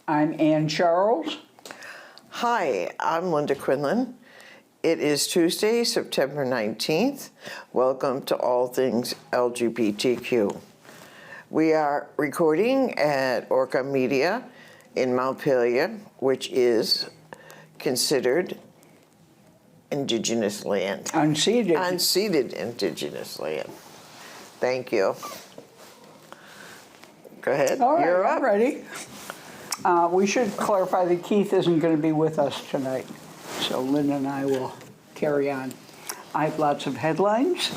I'm Ann Charles. Hi, I'm Linda Quinlan. It is Tuesday, September 19th. Welcome to All Things LGBTQ. We are recording at Orca Media in Montpelier, which is considered Indigenous land. Unceded. Unceded Indigenous land. Thank you. Go ahead. All right, You're up. I'm ready. We should clarify that Keith isn't going to be with us tonight, so Linda and I will carry on. I have lots of headlines.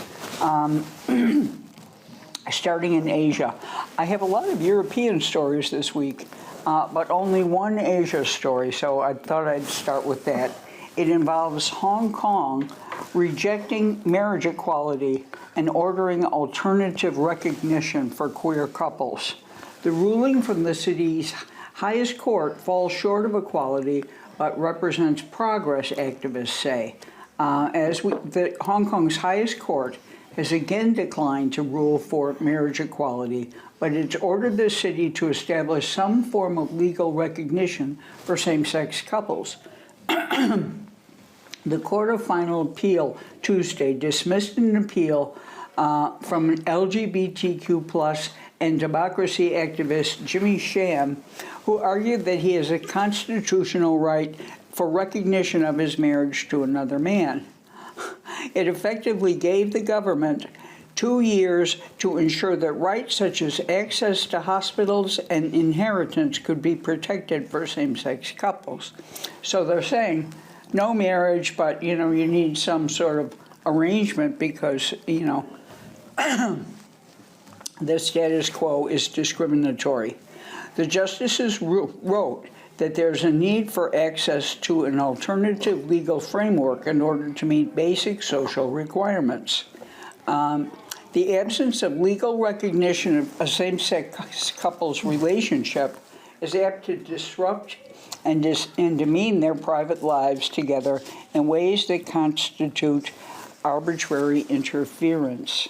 Starting in Asia. I have a lot of European stories this week, but only one Asia story, so I thought I'd start with that. It involves Hong Kong rejecting marriage equality and ordering alternative recognition for queer couples. The ruling from the city's highest court falls short of equality, but represents progress, activists say. The Hong Kong's highest court has again declined to rule for marriage equality, but it's ordered the city to establish some form of legal recognition for same-sex couples. The Court of Final Appeal Tuesday dismissed an appeal from an LGBTQ+ and democracy activist Jimmy Sham, who argued that he has a constitutional right for recognition of his marriage to another man. It effectively gave the government 2 years to ensure that rights such as access to hospitals and inheritance could be protected for same-sex couples. So they're saying no marriage, but you need some sort of arrangement because the status quo is discriminatory. The justices wrote that there's a need for access to an alternative legal framework in order to meet basic social requirements. The absence of legal recognition of a same-sex couple's relationship is apt to disrupt and demean their private lives together in ways that constitute arbitrary interference.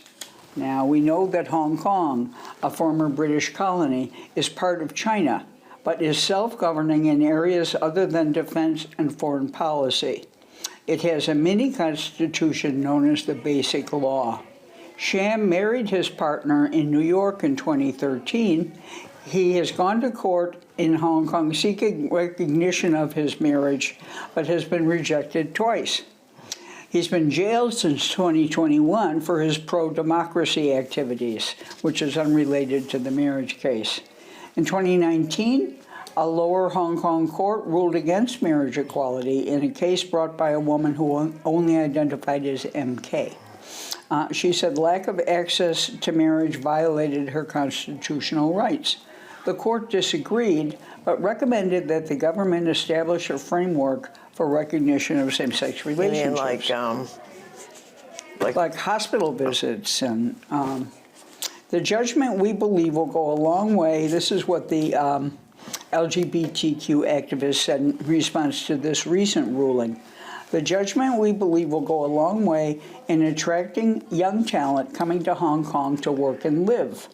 Now, we know that Hong Kong, a former British colony, is part of China, but is self-governing in areas other than defense and foreign policy. It has a mini-constitution known as the Basic Law. Sham married his partner in New York in 2013. He has gone to court in Hong Kong seeking recognition of his marriage, but has been rejected twice. He's been jailed since 2021 for his pro-democracy activities, which is unrelated to the marriage case. In 2019, a lower Hong Kong court ruled against marriage equality in a case brought by a woman who only identified as MK. She said lack of access to marriage violated her constitutional rights. The court disagreed, but recommended that the government establish a framework for recognition of same-sex relationships. Like hospital visits. And the judgment, we believe, will go a long way. This is what the LGBTQ activists said in response to this recent ruling. The judgment, we believe, will go a long way in attracting young talent coming to Hong Kong to work and live.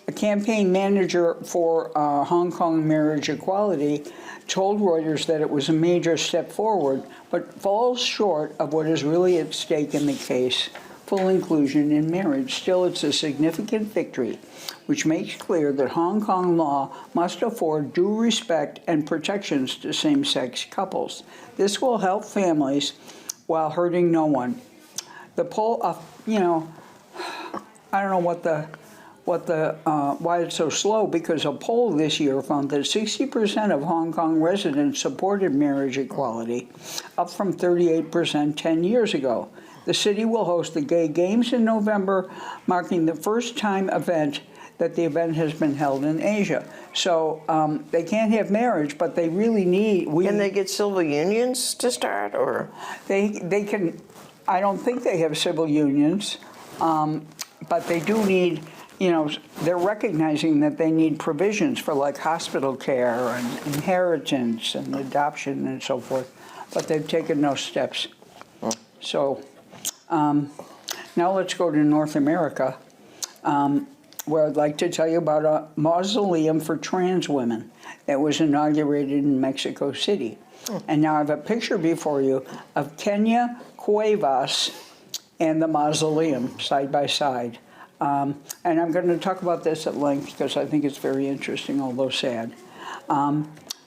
A campaign manager for Hong Kong marriage equality told Reuters that it was a major step forward, but falls short of what is really at stake in the case, full inclusion in marriage. Still, it's a significant victory, which makes clear that Hong Kong law must afford due respect and protections to same-sex couples. This will help families while hurting no one. The poll, I don't know why it's so slow, because a poll this year found that 60% of Hong Kong residents supported marriage equality, up from 38% 10 years ago. The city will host the Gay Games in November, marking the first time event that the event has been held in Asia. So they can't have marriage, but they really need... Can they get civil unions to start, or? They can... I don't think they have civil unions, but they do need... they're recognizing that they need provisions for like hospital care and inheritance and adoption and so forth, but they've taken no steps. So now let's go to North America, where I'd like to tell you about a mausoleum for trans women. that was inaugurated in Mexico City. And now I have a picture before you of Kenya Cuevas and the mausoleum side by side. And I'm going to talk about this at length because I think it's very interesting, although sad.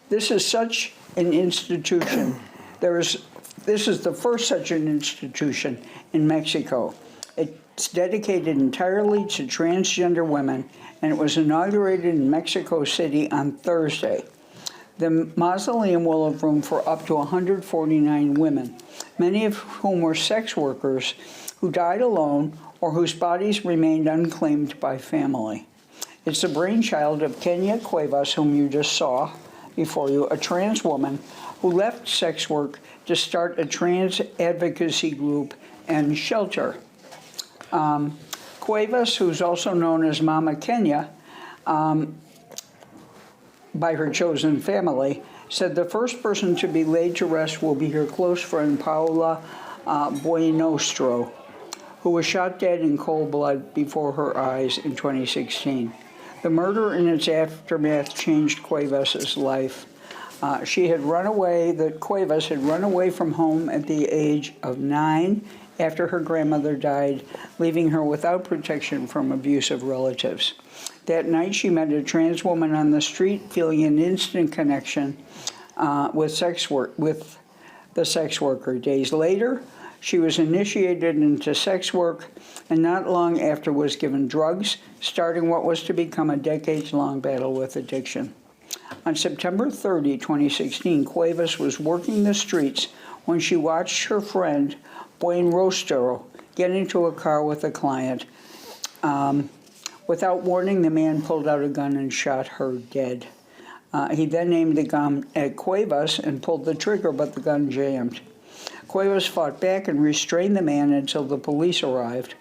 This is such an institution. This is the first such an institution in Mexico. It's dedicated entirely to transgender women, and it was inaugurated in Mexico City on Thursday. The mausoleum will have room for up to 149 women, many of whom were sex workers who died alone or whose bodies remained unclaimed by family. It's the brainchild of Kenya Cuevas, whom you just saw before you, a trans woman who left sex work to start a trans advocacy group and shelter. Cuevas, who's also known as Mama Kenya by her chosen family, said the first person to be laid to rest will be her close friend Paola Buenostro, who was shot dead in cold blood before her eyes in 2016. The murder and its aftermath changed Cuevas' life. Cuevas had run away from home at the age of 9 after her grandmother died, leaving her without protection from abusive relatives. That night, she met a trans woman on the street, feeling an instant connection with the sex worker. Days later, she was initiated into sex work, and not long after was given drugs, starting what was to become a decades-long battle with addiction. On September 30, 2016, Cuevas was working the streets when she watched her friend, Buenostro, get into a car with a client. Without warning, the man pulled out a gun and shot her dead. He then aimed the gun at Cuevas and pulled the trigger, but the gun jammed. Cuevas fought back and restrained the man until the police arrived,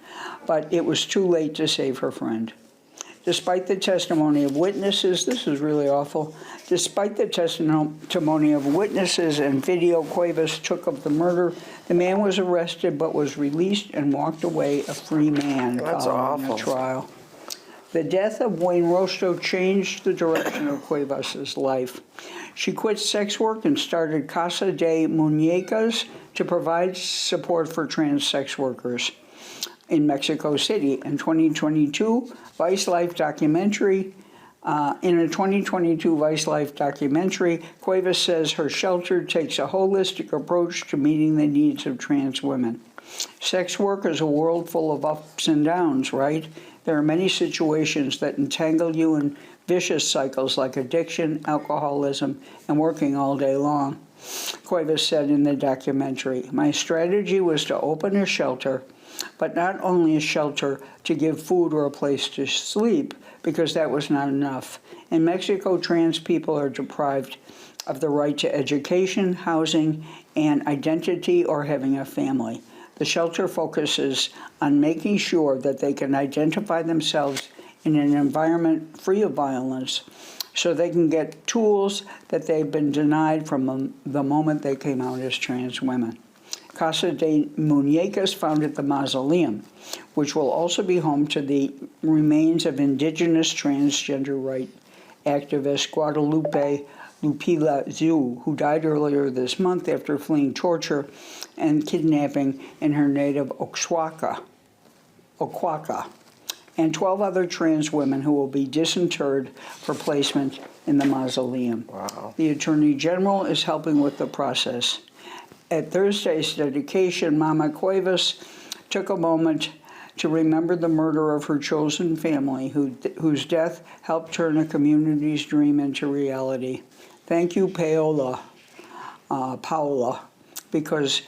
but it was too late to save her friend. Despite the testimony of witnesses, this is really awful, despite the testimony of witnesses and video Cuevas took of the murder, the man was arrested but was released and walked away a free man following a trial. The death of Buenostro changed the direction of Cuevas' life. She quit sex work and started Casa de Muñecas to provide support for trans sex workers in Mexico City. In 2022, Vice Life documentary, in a 2022 Vice Life documentary, Cuevas says her shelter takes a holistic approach to meeting the needs of trans women. Sex work is a world full of ups and downs, right? There are many situations that entangle you in vicious cycles like addiction, alcoholism, and working all day long. Cuevas said in the documentary, "My strategy was to open a shelter, but not only a shelter to give food or a place to sleep, because that was not enough. In Mexico, trans people are deprived of the right to education, housing, and identity or having a family. The shelter focuses on making sure that they can identify themselves in an environment free of violence so they can get tools that they've been denied from the moment they came out as trans women." Casa de Muñecas founded the mausoleum, which will also be home to the remains of indigenous transgender rights activist Guadalupe Lupila Zhu, who died earlier this month after fleeing torture and kidnapping in her native Oaxaca, and 12 other trans women who will be disinterred for placement in the mausoleum. Wow. The Attorney General is helping with the process. At Thursday's dedication, Mama Cuevas took a moment to remember the murder of her chosen family, whose death helped turn a community's dream into reality. Thank you, Paola, because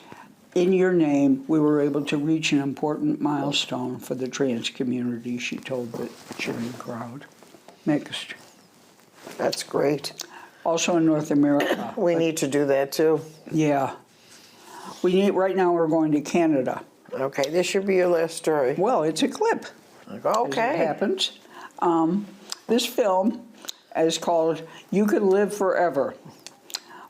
in your name, we were able to reach an important milestone for the trans community, she told the cheering crowd. Next. That's great. Also in North America. We need to do that too. Yeah. Right now we're going to Canada. Okay, this should be your last story. Well, it's a clip. Okay. As it happens. This film is called You Could Live Forever.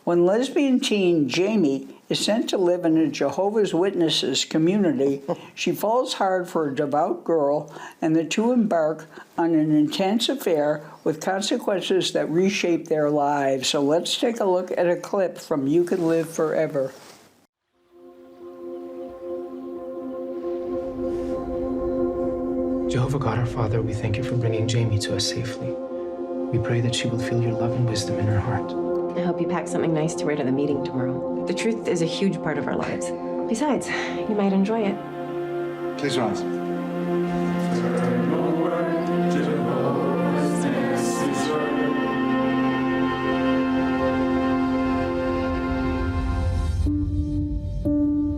When lesbian teen Jamie is sent to live in a Jehovah's Witnesses community. She falls hard for a devout girl, and the two embark on an intense affair with consequences that reshape their lives. So let's take a look at a clip from You Can Live Forever. Jehovah God our Father, we thank you for bringing Jamie to us safely. We pray that she will feel your love and wisdom in her heart. I hope you pack something nice to wear to the meeting tomorrow. The truth is a huge part of our lives. Besides, you might enjoy it. Please rise.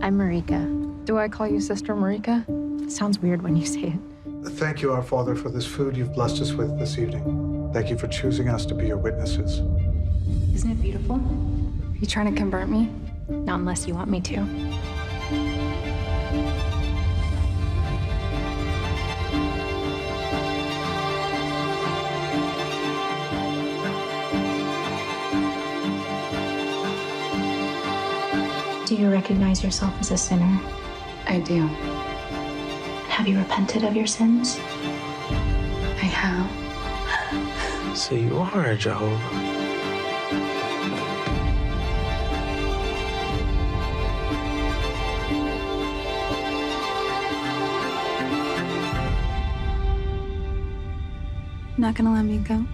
I'm Marika. Do I call you Sister Marika? It sounds weird when you say it. Thank you, our Father, for this food you've blessed us with this evening. Thank you for choosing us to be your witnesses. Isn't it beautiful? Are you trying to convert me? Not unless you want me to. Do you recognize yourself as a sinner? I do. Have you repented of your sins? I have. So you are a Jehovah. Not gonna let me go?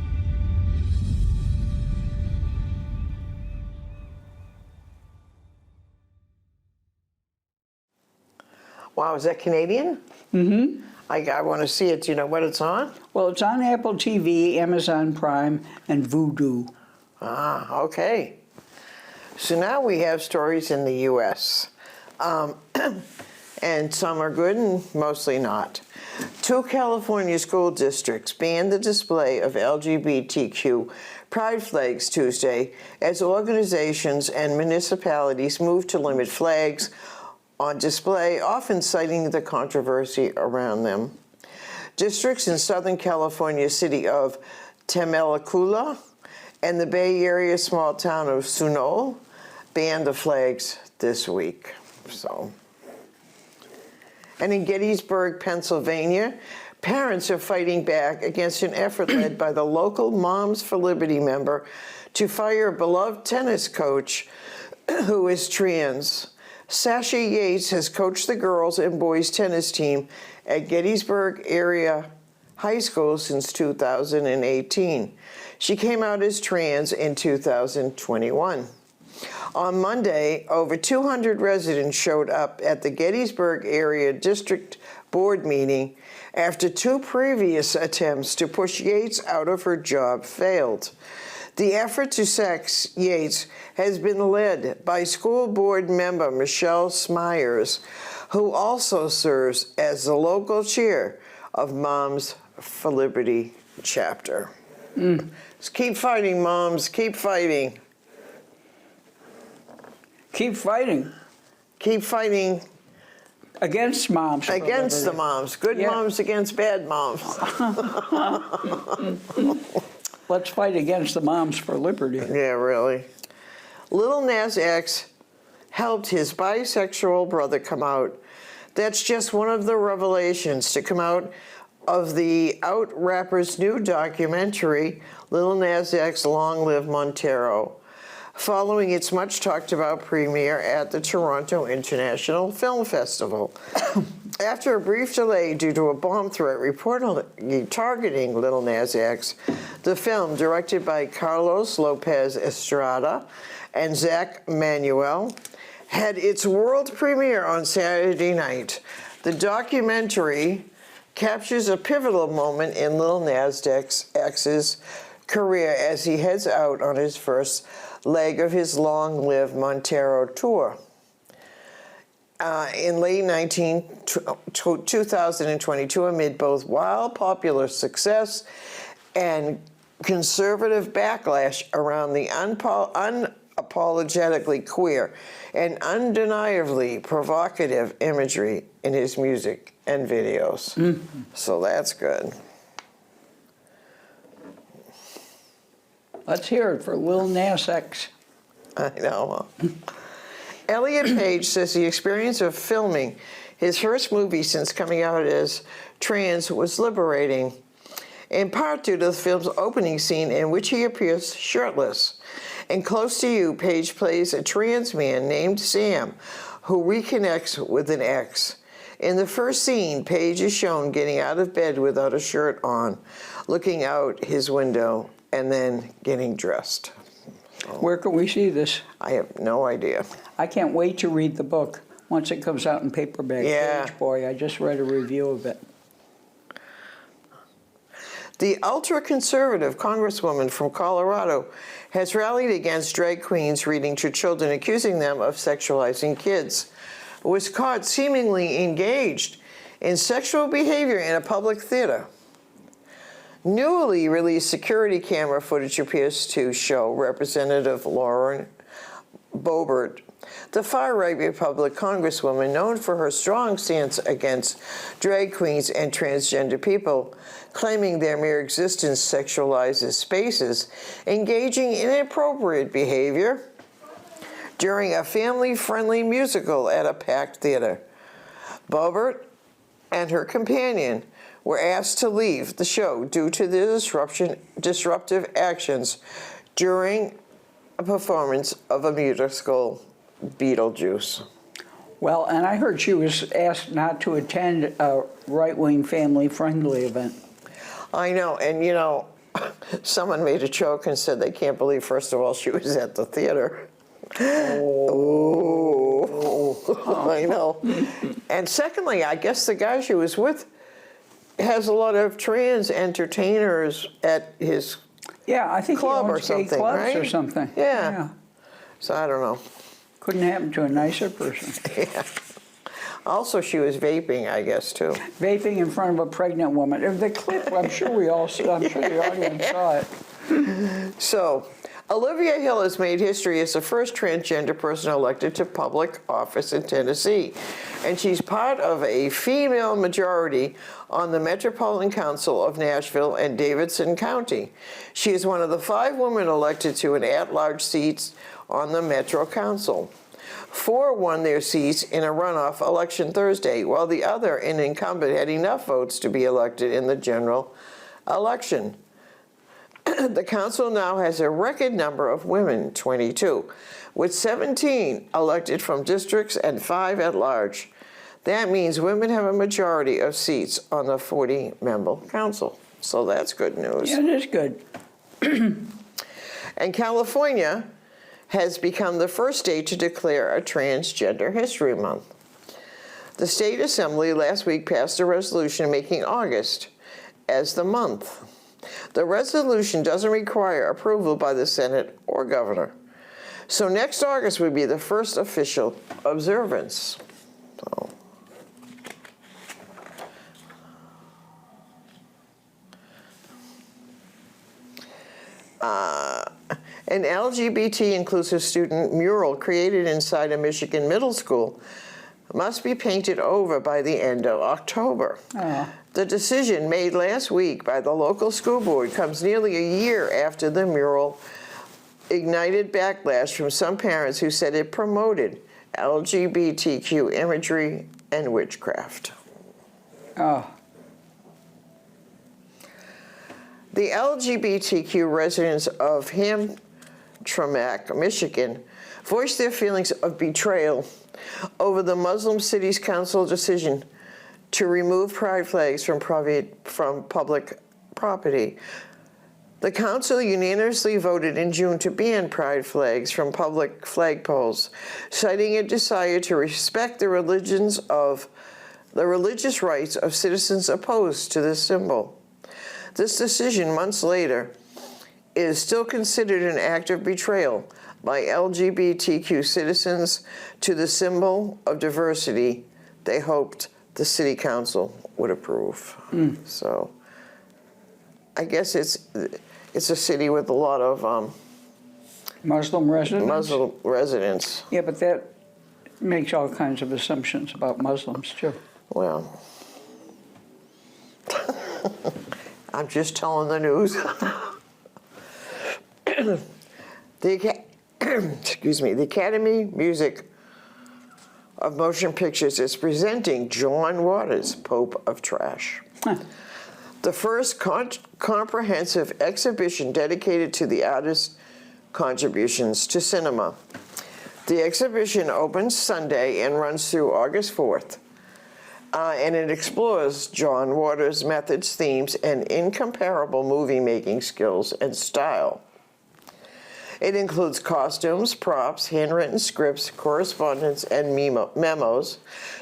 Wow, is that Canadian? Mm-hmm. I want to see it. Do you know what it's on? Well, it's on Apple TV, Amazon Prime, and Vudu. Ah, okay. So now we have stories in the U.S. And some are good and mostly not. 2 California school districts banned the display of LGBTQ pride flags Tuesday as organizations and municipalities move to limit flags on display, often citing the controversy around them. Districts in Southern California city of Temecula and the Bay Area small town of Sunol banned the flags this week. And in Gettysburg, Pennsylvania, parents are fighting back against an effort led by the local Moms for Liberty member to fire a beloved tennis coach who is trans. Sasha Yates has coached the girls and boys tennis team at Gettysburg area high school since 2018. She came out as trans in 2021. On Monday, over 200 residents showed up at the Gettysburg Area District Board meeting after 2 previous attempts to push Yates out of her job failed. The effort to sack Yates has been led by school board member Michelle Smyers, who also serves as the local chair of Moms for Liberty chapter. Keep fighting, moms, keep fighting. Keep fighting Keep fighting against moms. for against the liberty. moms. Good Yeah. moms against bad moms. Let's fight against the Moms for Liberty. Yeah, really. Lil Nas X helped his bisexual brother come out. That's just one of the revelations to come out of the Out rapper's new documentary, Lil Nas X Long Live Montero, following its much talked about premiere at the Toronto International Film Festival. After a brief delay due to a bomb threat reportedly targeting Lil Nas X, the film, directed by Carlos Lopez Estrada and Zach Manuel, had its world premiere on Saturday night. The documentary captures a pivotal moment in Lil Nas X's career as he heads out on his first leg of his Long Live Montero tour. In late 2022, amid both wild popular success and conservative backlash around the unapologetically queer and undeniably provocative imagery in his music and videos. So that's good. Let's hear it for Lil Nas X. I know. Elliot Page says the experience of filming his first movie since coming out as trans was liberating, in part due to the film's opening scene in which he appears shirtless. In Close to You, Page plays a trans man named Sam who reconnects with an ex. In the first scene, Page is shown getting out of bed without a shirt on, looking out his window, and then getting dressed. Where can we see this? I have no idea. I can't wait to read the book once it comes out in paperback. Yeah. Page Boy, I just read a review of it. The ultra-conservative congresswoman from Colorado has rallied against drag queens reading to children, accusing them of sexualizing kids. Was caught seemingly engaged in sexual behavior in a public theater. Newly released security camera footage appears to show Representative Lauren Boebert, the far-right Republican congresswoman known for her strong stance against drag queens and transgender people, claiming their mere existence sexualizes spaces, engaging in inappropriate behavior during a family-friendly musical at a packed theater. Boebert and her companion were asked to leave the show due to the disruptive actions during a performance of a musical, Beetlejuice. Well, and I heard she was asked not to attend a right-wing family-friendly event. I know, and you know, someone made a joke and said they can't believe, first of all, she was at the theater. Oh, I know. And secondly, I guess the guy she was with has a lot of trans entertainers at his Yeah, I think club he or owns gay something, clubs right? or something. Yeah. So I don't know. Couldn't happen to a nicer person. Yeah. Also, she was vaping, I guess, too. Vaping in front of a pregnant woman. The clip, I'm sure the audience saw it. So, Olivia Hill has made history as the first transgender person elected to public office in Tennessee. And she's part of a female majority on the Metropolitan Council of Nashville and Davidson County. She is one of the 5 women elected to an at-large seat on the Metro Council. 4 won their seats in a runoff election Thursday, while the other, an incumbent, had enough votes to be elected in the general election. The council now has a record number of women, 22, with 17 elected from districts and 5 at large. That means women have a majority of seats on the 40-member council. So that's good news. Yeah, it is good. And California has become the first state to declare a Transgender History Month. The state assembly last week passed a resolution making August as the month. The resolution doesn't require approval by the Senate or governor. So next August would be the first official observance. So. An LGBT inclusive student mural created inside a Michigan middle school must be painted over by the end of October. The decision made last week by the local school board comes nearly a year after the mural ignited backlash from some parents who said it promoted LGBTQ imagery and witchcraft. Oh, The LGBTQ residents of Hamtramck, Michigan, voiced their feelings of betrayal over the Muslim Cities Council decision to remove pride flags from public property. The council unanimously voted in June to ban pride flags from public flagpoles, citing a desire to respect the religious rights of citizens opposed to this symbol. This decision, months later, is still considered an act of betrayal by LGBTQ citizens to the symbol of diversity they hoped the city council would approve. So I guess it's a city with a lot of Muslim residents? Muslim residents. Yeah, but that makes all kinds of assumptions about Muslims, too. Well, I'm just telling the news. Excuse me, the Academy Music of Motion Pictures is presenting John Waters, Pope of Trash. The first comprehensive exhibition dedicated to the artist's contributions to cinema. The exhibition opens Sunday and runs through August 4th. And it explores John Waters' methods, themes, and incomparable movie-making skills and style. It includes costumes, props, handwritten scripts, correspondence, and memos,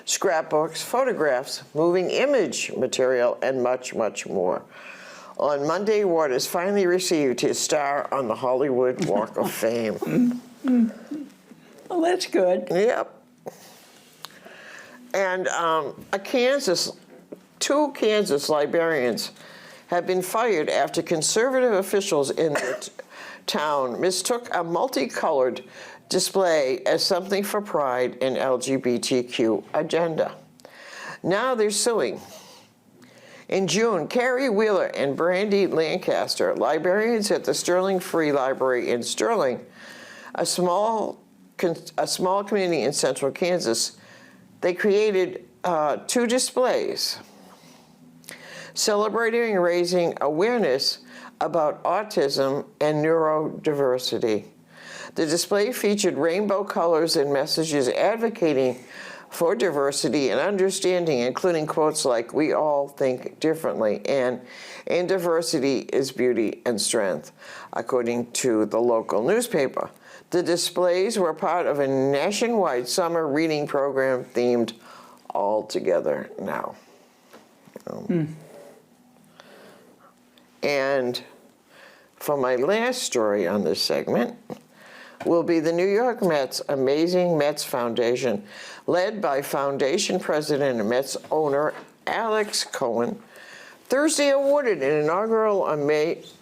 scrapbooks, photographs, moving image material, and much, much more. On Monday, Waters finally received his star on the Hollywood Walk of Fame. Well, that's good. Yep. And two Kansas librarians have been fired after conservative officials in their town mistook a multicolored display as something for pride in LGBTQ agenda. Now they're suing. In June, Carrie Wheeler and Brandy Lancaster, librarians at the Sterling Free Library in Sterling, a small community in central Kansas, they created two displays celebrating and raising awareness about autism and neurodiversity. The display featured rainbow colors and messages advocating for diversity and understanding, including quotes like, "We all think differently," and "In diversity is beauty and strength," according to the local newspaper. The displays were part of a nationwide summer reading program themed All Together Now. And for my last story on this segment will be the New York Mets' Amazing Mets Foundation, led by foundation president and Mets owner Alex Cohen, Thursday awarded an inaugural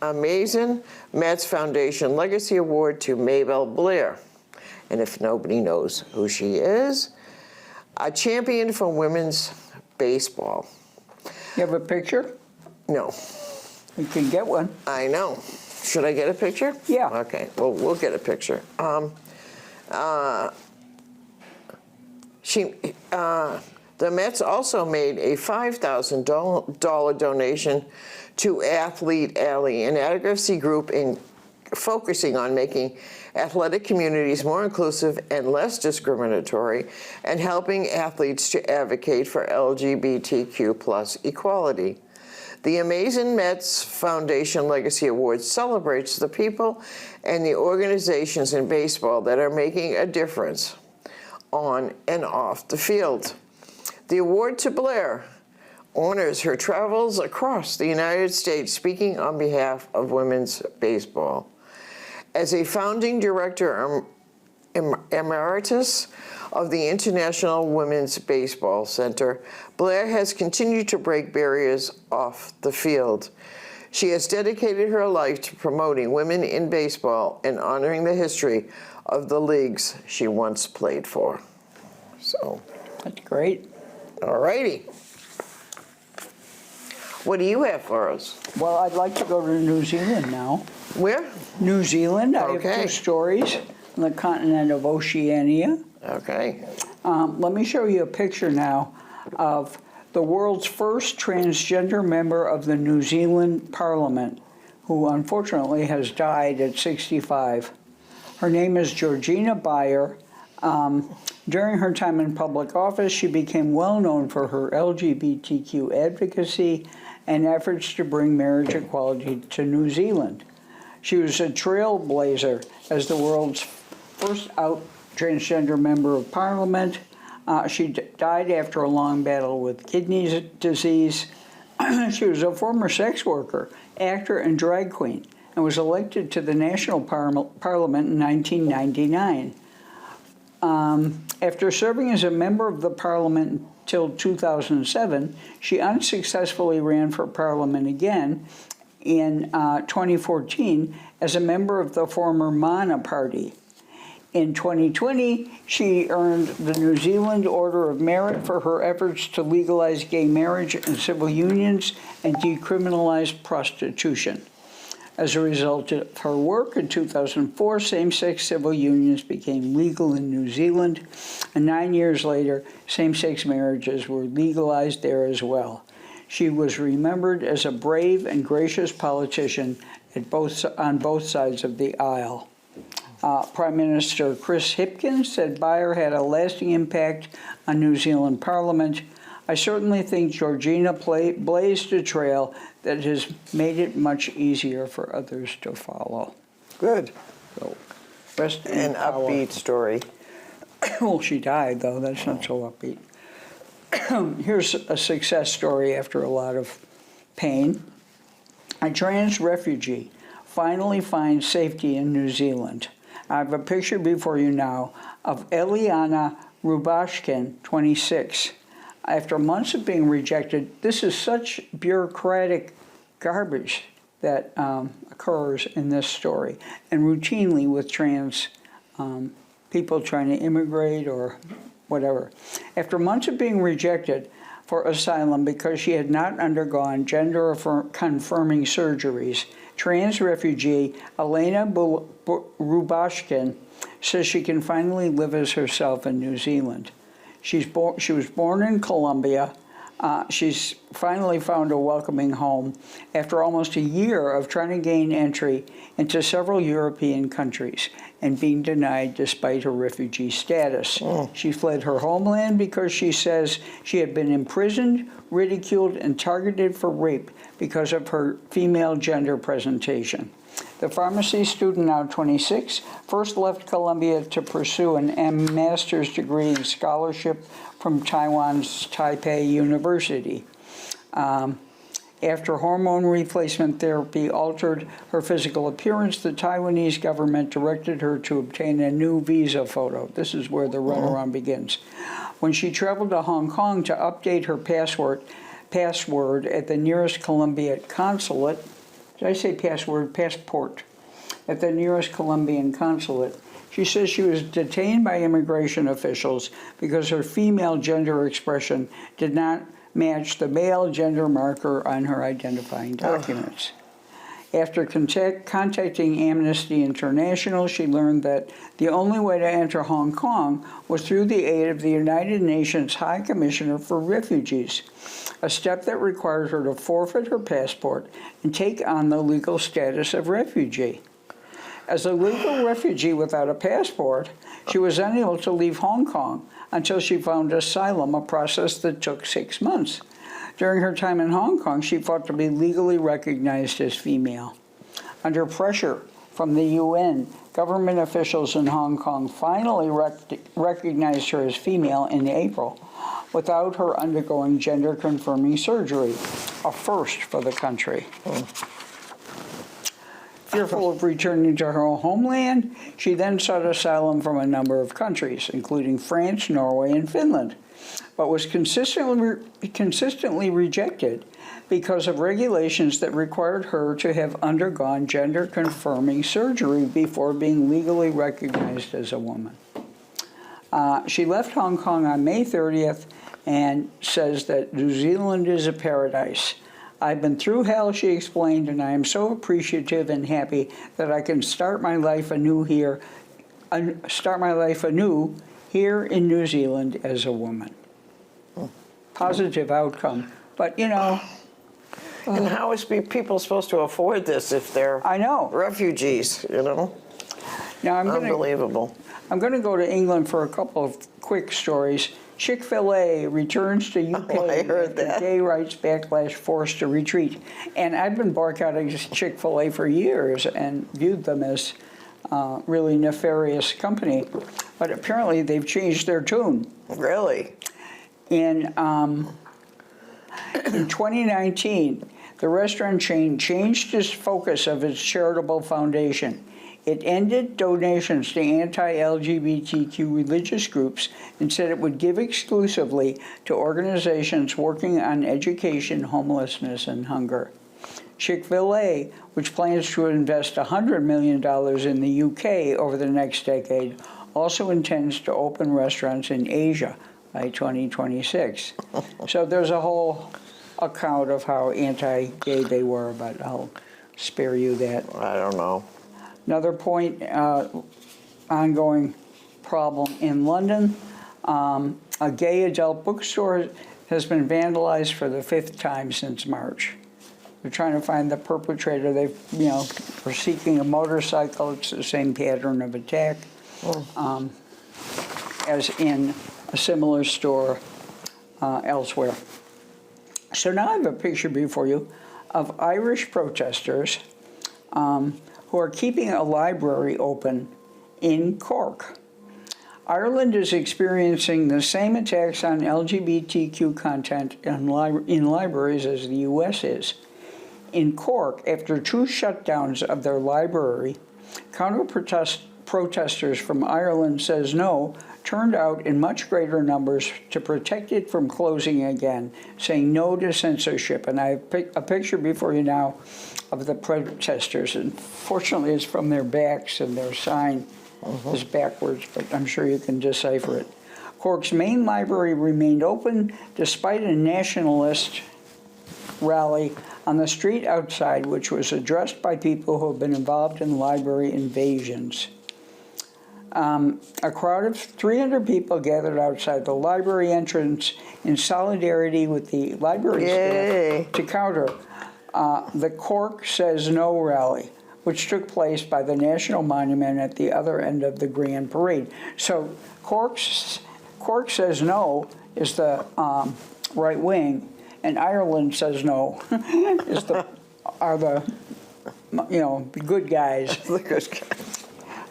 Amazing Mets Foundation Legacy Award to Mabel Blair. And if nobody knows who she is, a champion for women's baseball. You have a picture? No. You can get one. I know. Should I get a picture? Yeah. Okay, well, we'll get a picture. The Mets also made a $5,000 donation to Athlete Alley, an advocacy group focusing on making athletic communities more inclusive and less discriminatory, and helping athletes to advocate for LGBTQ+ equality. The Amazing Mets Foundation Legacy Award celebrates the people and the organizations in baseball that are making a difference on and off the field. The award to Blair honors her travels across the United States speaking on behalf of women's baseball. As a founding director emeritus of the International Women's Baseball Center, Blair has continued to break barriers off the field. She has dedicated her life to promoting women in baseball and honoring the history of the leagues she once played for. So, That's great. all righty. What do you have for us? Well, I'd like to go to New Zealand now. Where? New Zealand, I Okay. have two stories on the continent of Oceania. Okay. Let me show you a picture now of the world's first transgender member of the New Zealand Parliament, who unfortunately has died at 65. Her name is Georgina Beyer. During her time in public office, she became well known for her LGBTQ advocacy and efforts to bring marriage equality to New Zealand. She was a trailblazer as the world's first out transgender member of parliament. She died after a long battle with kidney disease. She was a former sex worker, actor, and drag queen, and was elected to the national parliament in 1999. After serving as a member of the parliament until 2007, she unsuccessfully ran for parliament again in 2014 as a member of the former Mana Party. In 2020, she earned the New Zealand Order of Merit for her efforts to legalize gay marriage and civil unions and decriminalize prostitution. As a result of her work in 2004, same-sex civil unions became legal in New Zealand, and 9 years later, same-sex marriages were legalized there as well. She was remembered as a brave and gracious politician on both sides of the aisle. Prime Minister Chris Hipkins said Beyer had a lasting impact on New Zealand Parliament. I certainly think Georgina blazed a trail that has made it much easier for others to follow. Good. So, rest in An power. upbeat story. Well, she died, though. That's not so upbeat. Here's a success story after a lot of pain. A trans refugee finally finds safety in New Zealand. I have a picture before you now of Eliana Rubashkin, 26. After months of being rejected, this is such bureaucratic garbage that occurs in this story, and routinely with trans people trying to immigrate or whatever. After months of being rejected for asylum because she had not undergone gender-confirming surgeries, trans refugee Elena Rubashkin says she can finally live as herself in New Zealand. She was born in Colombia. She's finally found a welcoming home after almost a year of trying to gain entry into several European countries and being denied despite her refugee status. She fled her homeland because she says she had been imprisoned, ridiculed, and targeted for rape because of her female gender presentation. The pharmacy student, now 26, first left Colombia to pursue an master's degree in scholarship from Taiwan's Taipei University. After hormone replacement therapy altered her physical appearance, the Taiwanese government directed her to obtain a new visa photo. This is where the runaround begins. When she traveled to Hong Kong to update her password at the nearest Colombian consulate, did I say password? Passport. At the nearest Colombian consulate, she says she was detained by immigration officials because her female gender expression did not match the male gender marker on her identifying documents. After contacting Amnesty International, she learned that the only way to enter Hong Kong was through the aid of the United Nations High Commissioner for Refugees, a step that required her to forfeit her passport and take on the legal status of refugee. As a legal refugee without a passport, she was unable to leave Hong Kong until she found asylum, a process that took 6 months. During her time in Hong Kong, she fought to be legally recognized as female. Under pressure from the UN, government officials in Hong Kong finally recognized her as female in April, without her undergoing gender-confirming surgery, a first for the country. Fearful of returning to her homeland, she then sought asylum from a number of countries, including France, Norway, and Finland, but was consistently rejected because of regulations that required her to have undergone gender-confirming surgery before being legally recognized as a woman. She left Hong Kong on May 30th and says that New Zealand is a paradise. I've been through hell, she explained, and I am so appreciative and happy that I can start my life anew here in New Zealand as a woman. Positive outcome, but you know. And how is people supposed to afford this if they're I know. refugees, you know? Now Unbelievable. I'm going to go to England for a couple of quick stories. Chick-fil-A returns to UK I heard after that. gay rights backlash forced to retreat. And I've been boycotting Chick-fil-A for years and viewed them as really nefarious company. But apparently they've changed their tune. Really? In 2019, the restaurant chain changed its focus of its charitable foundation. It ended donations to anti-LGBTQ religious groups and said it would give exclusively to organizations working on education, homelessness, and hunger. Chick-fil-A, which plans to invest $100 million in the UK over the next decade, also intends to open restaurants in Asia by 2026. So there's a whole account of how anti-gay they were, but I'll spare you that. I don't know. Another point, ongoing problem in London. A gay adult bookstore has been vandalized for the 5th time since March. They're trying to find the perpetrator. They, were seeking a motorcycle. It's the same pattern of attack as in a similar store elsewhere. So now I have a picture before you of Irish protesters who are keeping a library open in Cork. Ireland is experiencing the same attacks on LGBTQ content in libraries as the U.S. is. In Cork, after 2 shutdowns of their library, protesters from Ireland Says No turned out in much greater numbers to protect it from closing again, saying no to censorship. And I have a picture before you now of the protesters. And fortunately, it's from their backs, and their sign is backwards, but I'm sure you can decipher it. Cork's main library remained open despite a nationalist rally on the street outside, which was addressed by people who have been involved in library invasions. A crowd of 300 people gathered outside the library entrance in solidarity with the library staff to counter the Cork Says No rally, which took place by the National Monument at the other end of the Grand Parade. So Cork Says No is the right wing, and Ireland Says No are the good guys. The good guys.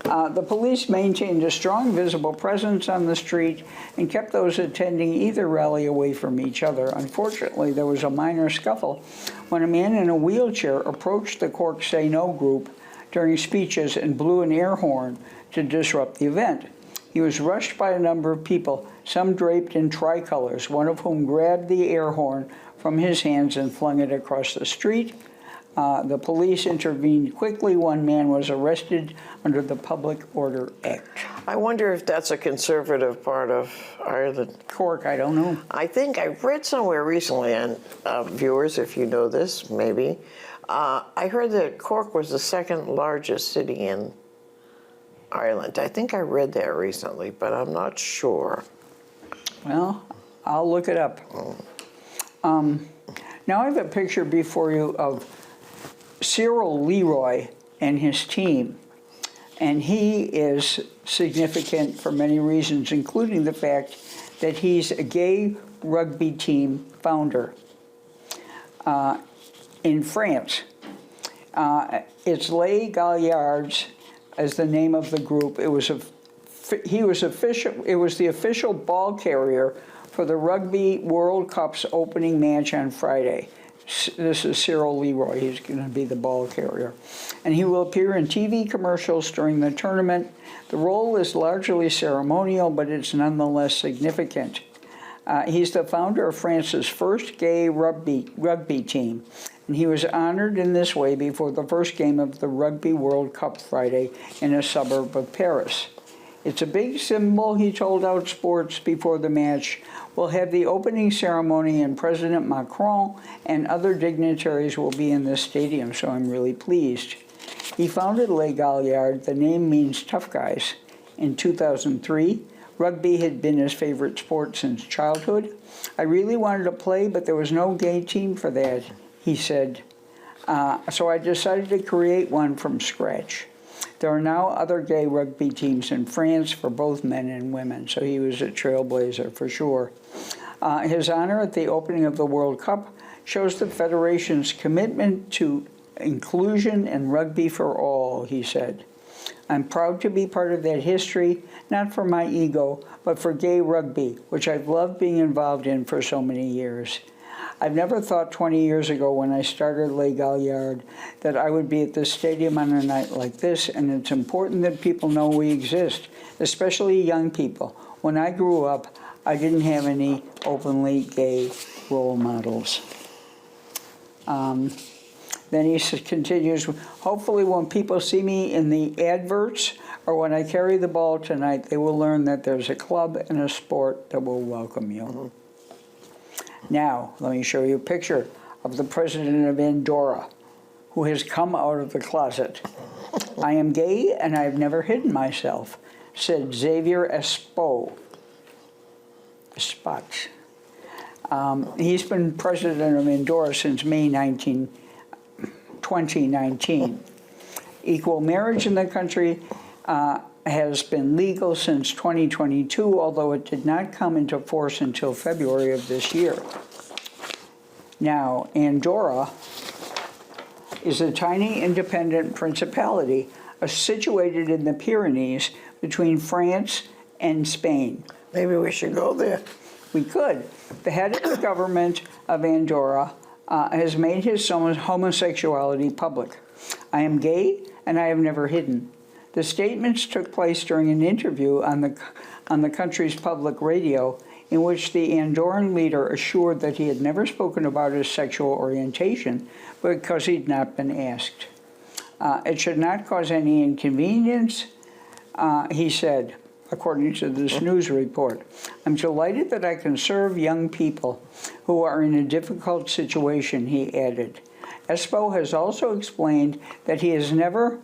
The police maintained a strong visible presence on the street and kept those attending either rally away from each other. Unfortunately, there was a minor scuffle when a man in a wheelchair approached the Cork Say No group during speeches and blew an air horn to disrupt the event. He was rushed by a number of people, some draped in tricolors, one of whom grabbed the air horn from his hands and flung it across the street. The police intervened quickly. One man was arrested under the Public Order Act. I wonder if that's a conservative part of Ireland. Cork, I don't know. I think I read somewhere recently, and viewers, if you know this, maybe, I heard that Cork was the 2nd largest city in Ireland. I think I read that recently, but I'm not sure. Well, I'll look it up. Now I have a picture before you of Cyril Leroy and his team. And he is significant for many reasons, including the fact that he's a gay rugby team founder in France. It's Les Galliards as the name of the group. It was the official ball carrier for the Rugby World Cup's opening match on Friday. This is Cyril Leroy. He's going to be the ball carrier. And he will appear in TV commercials during the tournament. The role is largely ceremonial, but it's nonetheless significant. He's the founder of France's first gay rugby team, and he was honored in this way before the first game of the Rugby World Cup Friday in a suburb of Paris. It's a big symbol, he told Outsports before the match. We'll have the opening ceremony, and President Macron and other dignitaries will be in this stadium, so I'm really pleased. He founded Les Galliards, the name means tough guys, in 2003. Rugby had been his favorite sport since childhood. I really wanted to play, but there was no gay team for that, he said. So I decided to create one from scratch. There are now other gay rugby teams in France for both men and women, so he was a trailblazer for sure. His honor at the opening of the World Cup shows the Federation's commitment to inclusion and rugby for all, he said. I'm proud to be part of that history, not for my ego, but for gay rugby, which I've loved being involved in for so many years. I've never thought 20 years ago when I started Les Galliards that I would be at this stadium on a night like this, and it's important that people know we exist, especially young people. When I grew up, I didn't have any openly gay role models. Then he continues, hopefully when people see me in the adverts or when I carry the ball tonight, they will learn that there's a club and a sport that will welcome you. Mm-hmm. Now, let me show you a picture of the president of Andorra, who has come out of the closet. I am gay and I've never hidden myself, said Xavier Espot. He's been president of Andorra since May 2019. Equal marriage in the country has been legal since 2022, although it did not come into force until February of this year. Now, Andorra is a tiny independent principality situated in the Pyrenees between France and Spain. Maybe we should go there. We could. The head of the government of Andorra has made his homosexuality public. I am gay and I have never hidden. The statements took place during an interview on the country's public radio, in which the Andorran leader assured that he had never spoken about his sexual orientation because he'd not been asked. It should not cause any inconvenience, he said, according to this news report. I'm delighted that I can serve young people who are in a difficult situation, he added. Espo has also explained that he has never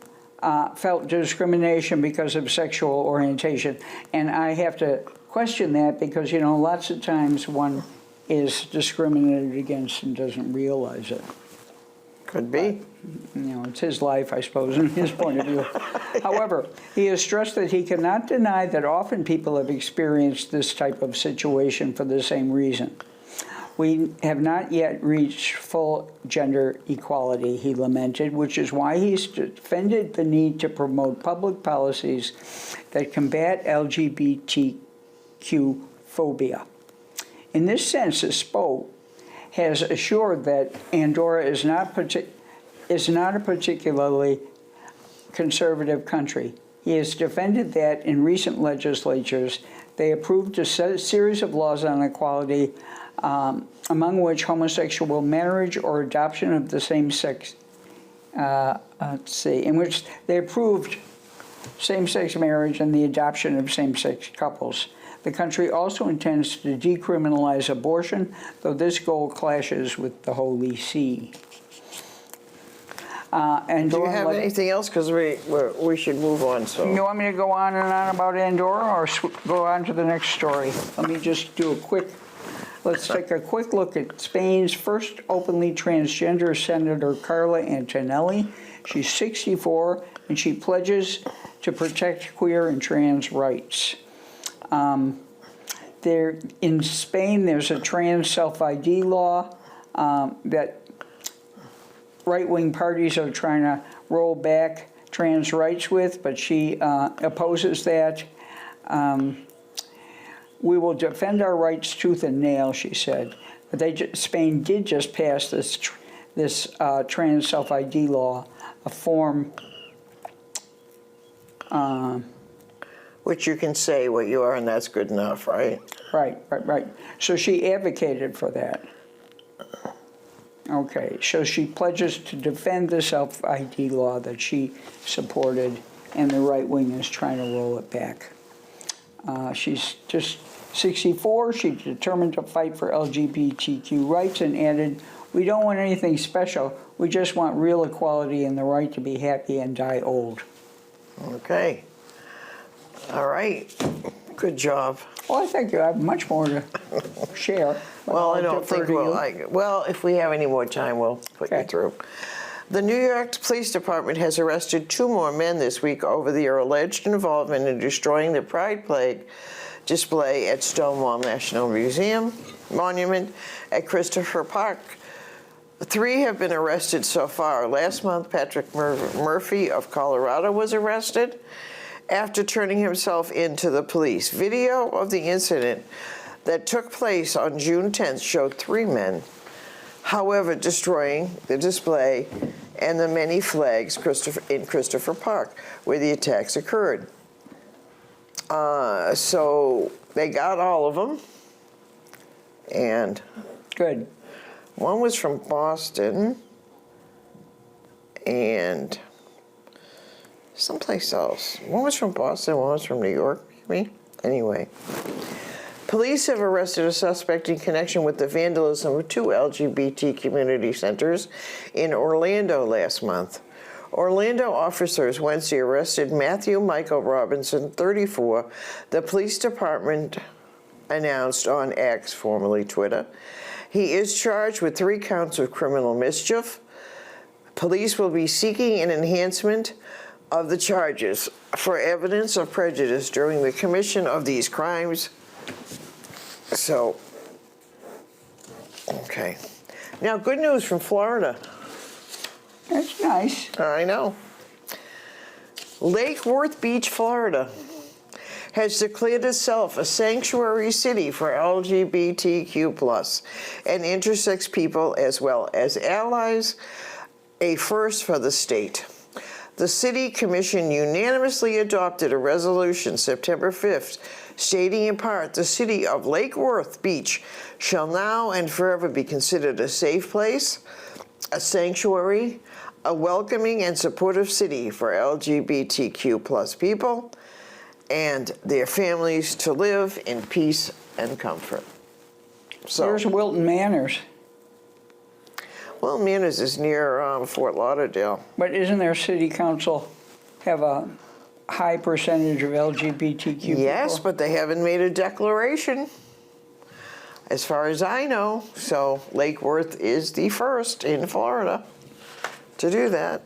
felt discrimination because of sexual orientation. And I have to question that because, you know, lots of times one is discriminated against and doesn't realize it. Could be. You know, it's his life, I suppose, and his point of view. However, he has stressed that he cannot deny that often people have experienced this type of situation for the same reason. We have not yet reached full gender equality, he lamented, which is why he's defended the need to promote public policies that combat LGBTQ phobia. In this sense, Espo has assured that Andorra is not a particularly conservative country. He has defended that in recent legislatures, they approved a series of laws on equality, among which homosexual marriage or adoption of the same sex, in which they approved same-sex marriage and the adoption of same-sex couples. The country also intends to decriminalize abortion, though this goal clashes with the Holy See. Do you have anything else? Because we should move on. So you want me to go on and on about Andorra, or go on to the next story? Let me just do a quick. Let's take a quick look at Spain's first openly transgender Senator Carla Antonelli. She's 64, and she pledges to protect queer and trans rights. In Spain, there's a trans self-ID law that right-wing parties are trying to roll back trans rights with, but she opposes that. We will defend our rights tooth and nail, she said. But Spain did just pass this trans self-ID law, a form which you can say what you are, and that's good enough, right? Right. So she advocated for that. Okay, so she pledges to defend the self-ID law that she supported, and the right wing is trying to roll it back. She's just 64. She's determined to fight for LGBTQ rights and added, "We don't want anything special. We just want real equality and the right to be happy and die old." Okay. All right. Good job. Well, I think you have much more to share. Well, I don't think well, if we have any more time, we'll put you through. The New York Police Department has arrested 2 more men this week over their alleged involvement in destroying the Pride Flag display at Stonewall National Monument at Christopher Park. 3 have been arrested so far. Last month, Patrick Murphy of Colorado was arrested after turning himself in to the police. Video of the incident that took place on June 10th showed 3 men, however, destroying the display and the many flags in Christopher Park, where the attacks occurred. So they got all of them, and good. One was from Boston, and someplace else. One was from Boston, one was from New York, maybe? Anyway. Police have arrested a suspect in connection with the vandalism of 2 LGBT community centers in Orlando last month. Orlando officers Wednesday arrested Matthew Michael Robinson, 34, the police department announced on X, formerly Twitter. He is charged with 3 counts of criminal mischief. Police will be seeking an enhancement of the charges for evidence of prejudice during the commission of these crimes. So, okay. Now, good news from Florida. That's nice. I know. Lake Worth Beach, Florida, has declared itself a sanctuary city for LGBTQ+ and intersex people as well as allies, a first for the state. The City Commission unanimously adopted a resolution September 5th stating in part, the city of Lake Worth Beach shall now and forever be considered a safe place, a sanctuary, a welcoming and supportive city for LGBTQ+ people and their families to live in peace and comfort. So, Where's Wilton Manors? well, Manors is near Fort Lauderdale. But isn't their city council have a high percentage of LGBTQ Yes, people? but they haven't made a declaration, as far as I know. So Lake Worth is the first in Florida to do that.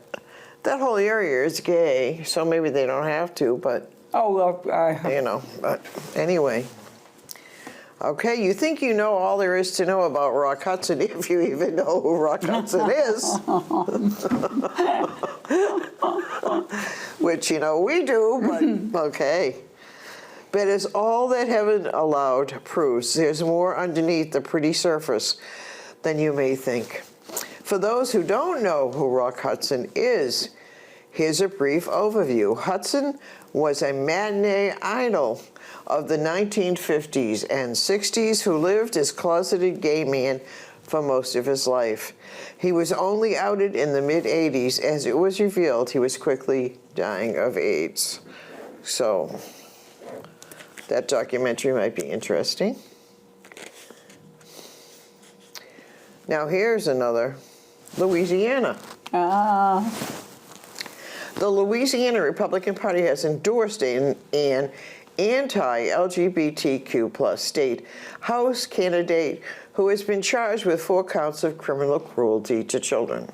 That whole area is gay, so maybe they don't have to, but, Oh, well, you know, but anyway. Okay, you think you know all there is to know about Rock Hudson, if you even know who Rock Hudson is. Which, you know, we do, but okay. But as all that heaven allowed proves, there's more underneath the pretty surface than you may think. For those who don't know who Rock Hudson is, here's a brief overview. Hudson was a matinee idol of the 1950s and 60s who lived as closeted gay man for most of his life. He was only outed in the mid-80s as it was revealed he was quickly dying of AIDS. So that documentary might be interesting. Now here's another, Louisiana. The Louisiana Republican Party has endorsed an anti-LGBTQ+ state House candidate who has been charged with 4 counts of criminal cruelty to children.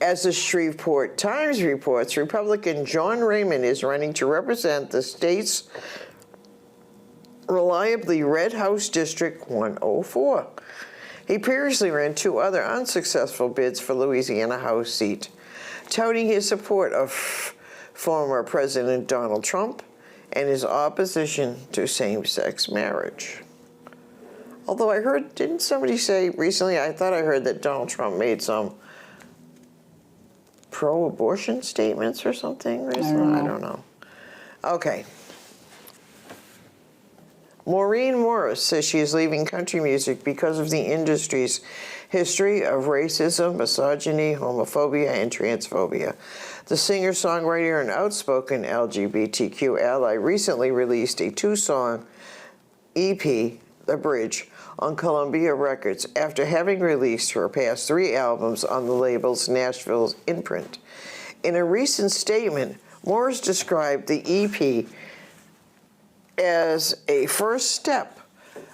As the Shreveport Times reports, Republican John Raymond is running to represent the state's reliably red House District 104. He previously ran 2 other unsuccessful bids for Louisiana House seat, touting his support of former President Donald Trump and his opposition to same-sex marriage. Although I heard, didn't somebody say recently, I thought I heard that Donald Trump made some pro-abortion statements or something recently? I don't know. Okay. Maureen Morris says she is leaving country music because of the industry's history of racism, misogyny, homophobia, and transphobia. The singer-songwriter and outspoken LGBTQ ally recently released a 2-song EP, The Bridge, on Columbia Records after having released her past 3 albums on the label's Nashville imprint. In a recent statement, Morris described the EP as a first step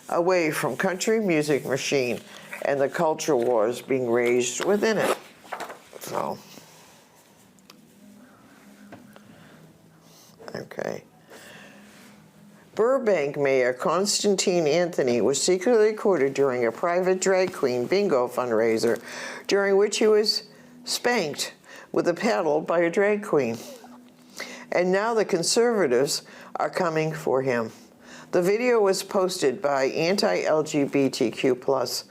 away from country music machine and the culture wars being raged within it. So, okay. Burbank Mayor Constantine Anthony was secretly recorded during a private drag queen bingo fundraiser, during which he was spanked with a paddle by a drag queen. And now the conservatives are coming for him. The video was posted by anti-LGBTQ+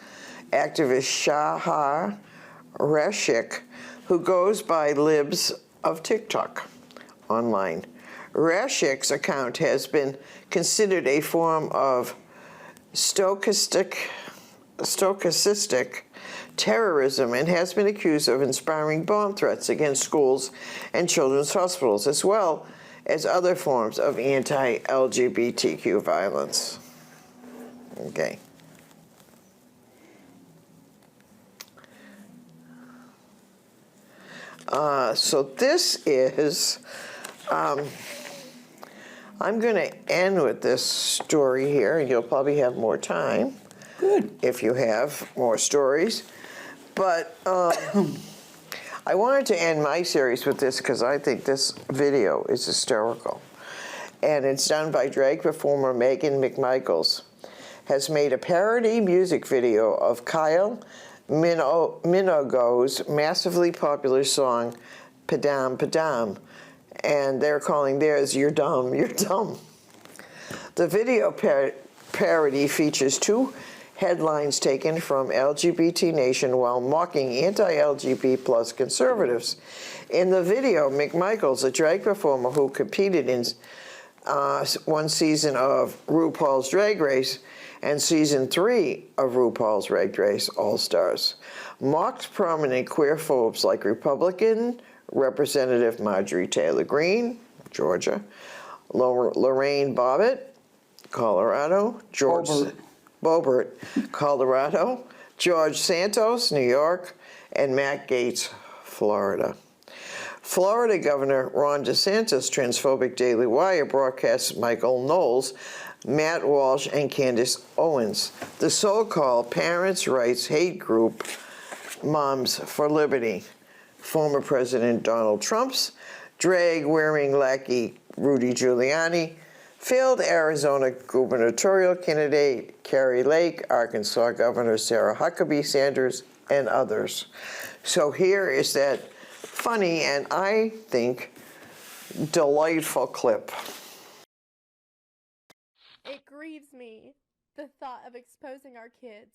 activist Shahar Rashik, who goes by Libs of TikTok online. Rashik's account has been considered a form of stochastic terrorism and has been accused of inspiring bomb threats against schools and children's hospitals, as well as other forms of anti-LGBTQ violence. Okay. So this is, I'm going to end with this story here, and you'll probably have more time. Good. If you have more stories. But I wanted to end my series with this because I think this video is hysterical. And it's done by drag performer Megan McMichaels. Has made a parody music video of Kyle Minogue's massively popular song, Padam Padam. And they're calling theirs, You're Dumb, You're Dumb. The video parody features two headlines taken from LGBT Nation while mocking anti-LGBT plus conservatives. In the video, McMichaels, a drag performer who competed in one season of RuPaul's Drag Race and season 3 of RuPaul's Drag Race All-Stars, mocked prominent queerphobes like Republican Representative Marjorie Taylor Greene, Georgia, Lorraine Bobbitt, Colorado, Boebert, Colorado, George Santos, New York, and Matt Gaetz, Florida. Florida Governor Ron DeSantis' transphobic Daily Wire broadcasts Michael Knowles, Matt Walsh, and Candace Owens, the so-called parents' rights hate group Moms for Liberty. Former President Donald Trump's drag-wearing lackey Rudy Giuliani, failed Arizona gubernatorial candidate Kari Lake, Arkansas Governor Sarah Huckabee Sanders, and others. So here is that funny and I think delightful clip. It grieves me, the thought of exposing our kids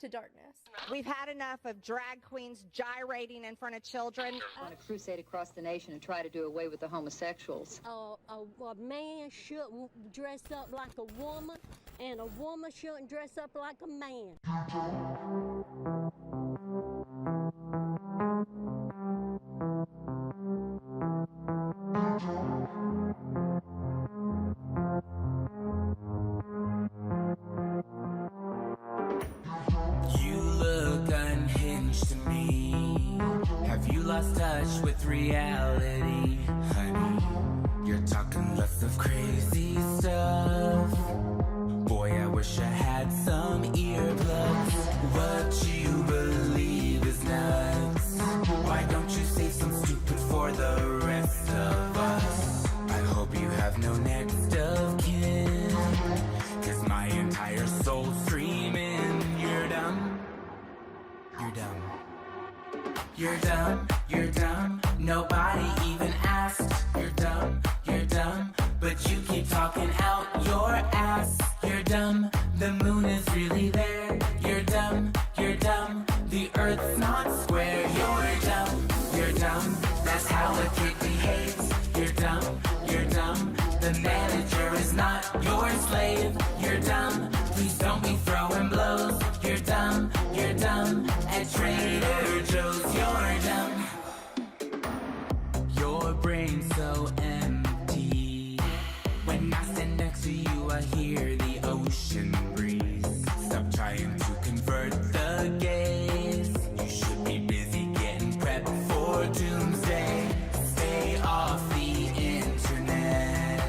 to darkness. We've had enough of drag queens gyrating in front of children. On a crusade across the nation and try to do away with the homosexuals. A man shouldn't dress up like a woman, and a woman shouldn't dress up like a man. Lost touch with reality, honey. You're talking lots of crazy stuff. Boy, I wish I had some earplugs. What you believe is nuts. Why don't you say something stupid for the rest of us? I hope you have no next of kin, 'cause my entire soul's screaming, you're dumb. You're dumb. You're dumb, you're dumb, nobody even asked. You're dumb, but you keep talking out your ass. You're dumb, the moon is really there. You're dumb, the earth's not square. You're dumb, that's how a kid behaves. You're dumb, the manager is not your slave. You're dumb, please don't be throwing blows. You're dumb, at Trader Joe's. You're dumb. Your brain's so empty. When I stand next to you, I hear the ocean breeze. Stop trying to convert the gays. You should be busy getting prepped for doomsday. Stay off the internet.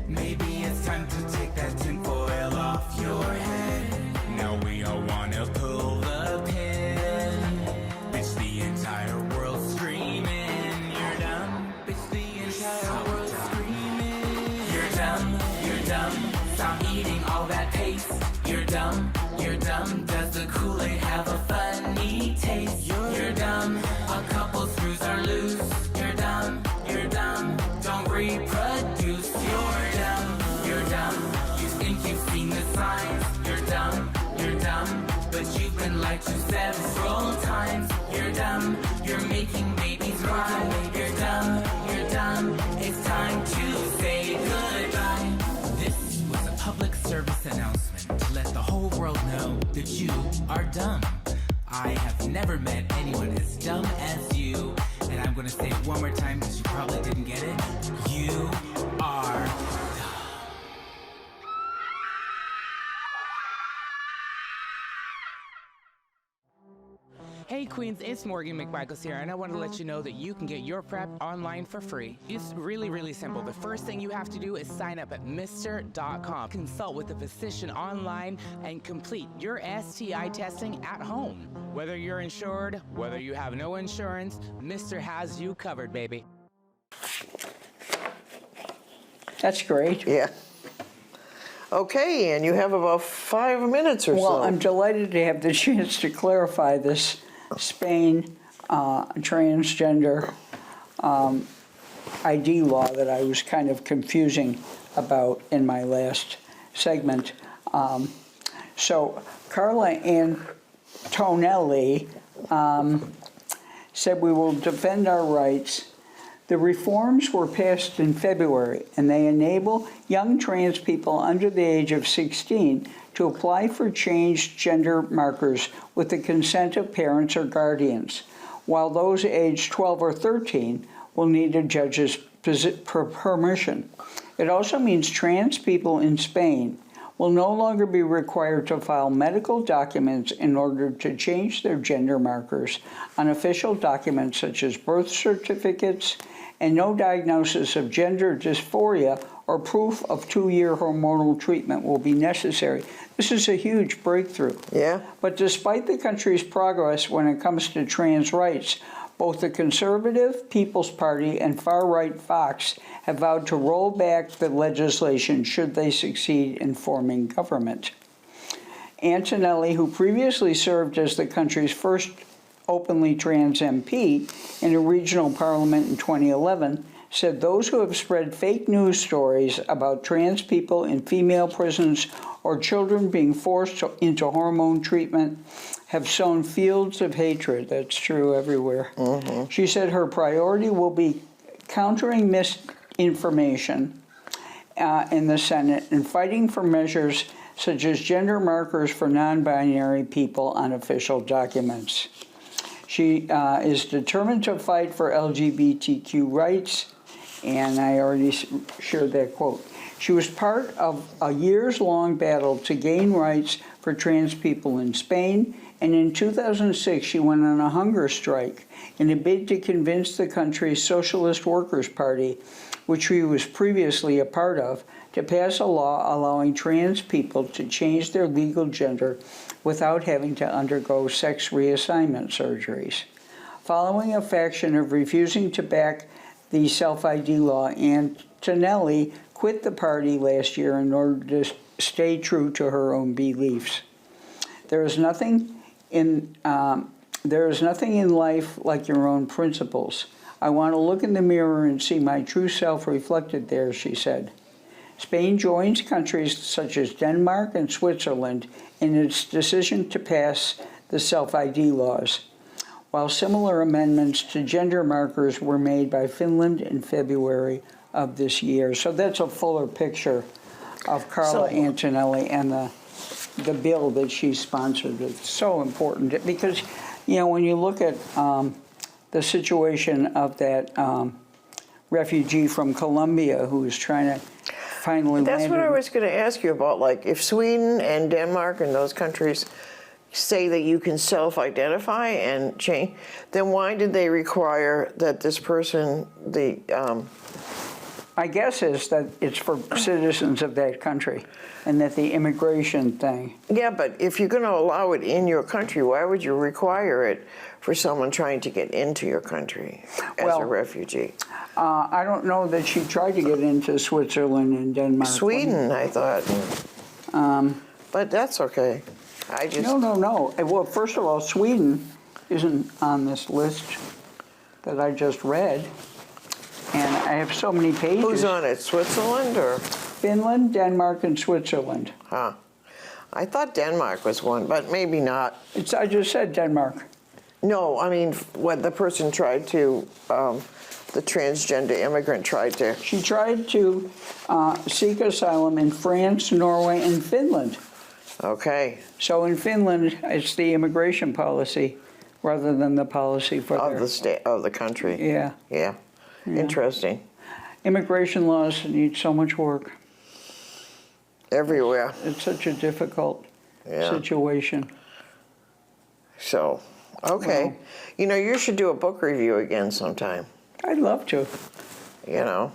Maybe it's time to take that tinfoil off your head. Now we all wanna pull the pin. Bitch, the entire world's screaming. You're dumb. Bitch, the entire world's screaming. You're dumb. Stop eating all that paste. You're dumb. Does the Kool-Aid have a funny taste? You're dumb. A couple screws are loose. You're dumb. Don't reproduce. You're dumb. You think you've seen the signs. You're dumb. But you've been lied to several times. You're dumb. You're making babies cry. You're dumb. It's time to say goodbye. This was a public service announcement to let the whole world know that you are dumb. I have never met anyone as dumb as you. And I'm gonna say it one more time because you probably didn't get it. You are. Hey Queens, it's Morgan McMichaels here, and I want to let you know that you can get your PrEP online for free. It's really, really simple. The first thing you have to do is sign up at Mr.com. Consult with a physician online and complete your STI testing at home. Whether you're insured, whether you have no insurance, Mr. has you covered, baby. That's great. Yeah. Okay, and you have about 5 minutes or so. Well, I'm delighted to have the chance to clarify this Spain transgender ID law that I was kind of confusing about in my last segment. So Carla Antonelli said we will defend our rights. The reforms were passed in February, and they enable young trans people under the age of 16 to apply for changed gender markers with the consent of parents or guardians, while those aged 12 or 13 will need a judge's permission. It also means trans people in Spain will no longer be required to file medical documents in order to change their gender markers on official documents such as birth certificates, and no diagnosis of gender dysphoria or proof of 2-year hormonal treatment will be necessary. This is a huge breakthrough. Yeah. But despite the country's progress when it comes to trans rights, both the conservative People's Party and far-right Fox have vowed to roll back the legislation should they succeed in forming government. Antonelli, who previously served as the country's first openly trans MP in a regional parliament in 2011, said those who have spread fake news stories about trans people in female prisons or children being forced into hormone treatment have sown fields of hatred. That's true everywhere. Mm-hmm. She said her priority will be countering misinformation in the Senate and fighting for measures such as gender markers for non-binary people on official documents. She is determined to fight for LGBTQ rights, and I already shared that quote. She was part of a years-long battle to gain rights for trans people in Spain, and in 2006 she went on a hunger strike in a bid to convince the country's Socialist Workers' Party, which she was previously a part of, to pass a law allowing trans people to change their legal gender without having to undergo sex reassignment surgeries. Following a faction of refusing to back the self-ID law, Antonelli quit the party last year in order to stay true to her own beliefs. There is nothing in life like your own principles. I want to look in the mirror and see my true self reflected there, she said. Spain joins countries such as Denmark and Switzerland in its decision to pass the self-ID laws, while similar amendments to gender markers were made by Finland in February of this year. So that's a fuller picture of Carla Antonelli and the bill that she sponsored. It's so important because, you know, when you look at the situation of that refugee from Colombia who was trying to finally That's landed. what I was going to ask you about. Like, if Sweden and Denmark and those countries say that you can self-identify and change, then why did they require that this person, My guess is that it's for citizens of that country, and that the immigration thing. Yeah, but if you're going to allow it in your country, why would you require it for someone trying to get into your country as a refugee? I don't know that she tried to get into Switzerland and Denmark. Sweden, I thought. But that's okay. I just... No. Well, first of all, Sweden isn't on this list that I just read. And I have so many pages. Who's on it, Switzerland or? Finland, Denmark, and Switzerland. Huh. I thought Denmark was one, but maybe not. I just said Denmark. No, I mean, when the person tried to, the transgender immigrant tried to... She tried to seek asylum in France, Norway, and Finland. Okay. So in Finland, it's the immigration policy rather than the policy for of the country. Yeah. Yeah. Interesting. Immigration laws need so much work. Everywhere. It's such a difficult Yeah. situation. So, okay. Wow. You know, you should do a book review again sometime. I'd love to. You know,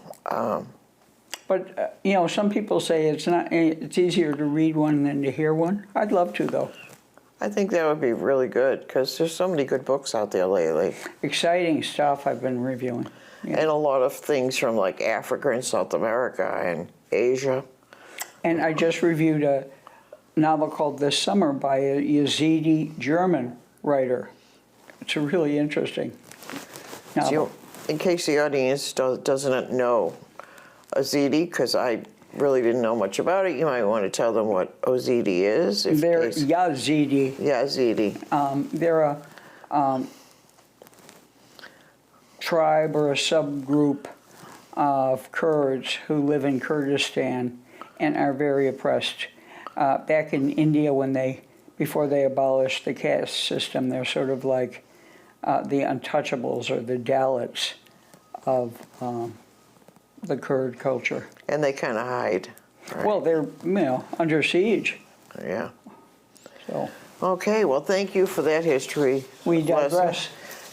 But, you know, some people say it's easier to read one than to hear one. I'd love to, though. I think that would be really good because there's so many good books out there lately. Exciting stuff I've been reviewing. Yeah. And a lot of things from like Africa and South America and Asia. And I just reviewed a novel called This Summer by a Yazidi German writer. It's really interesting novel. So, in case the audience doesn't know Yazidi, because I really didn't know much about it, you might want to tell them what Yazidi is. They're Yazidi. Yazidi. They're a tribe or a subgroup of Kurds who live in Kurdistan and are very oppressed. Back in India, before they abolished the caste system, they're sort of like the untouchables or the Dalits of the Kurd culture. And they kind of hide. Right? Well, they're under siege. Yeah. So. Okay. Well, thank you for that history. We digress.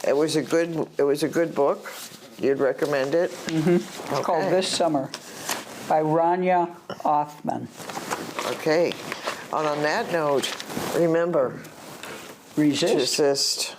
It was a good book. You'd recommend it? Mm-hmm. It's called This Summer by Rania Othman. Okay. And on that note, remember, resist. Resist.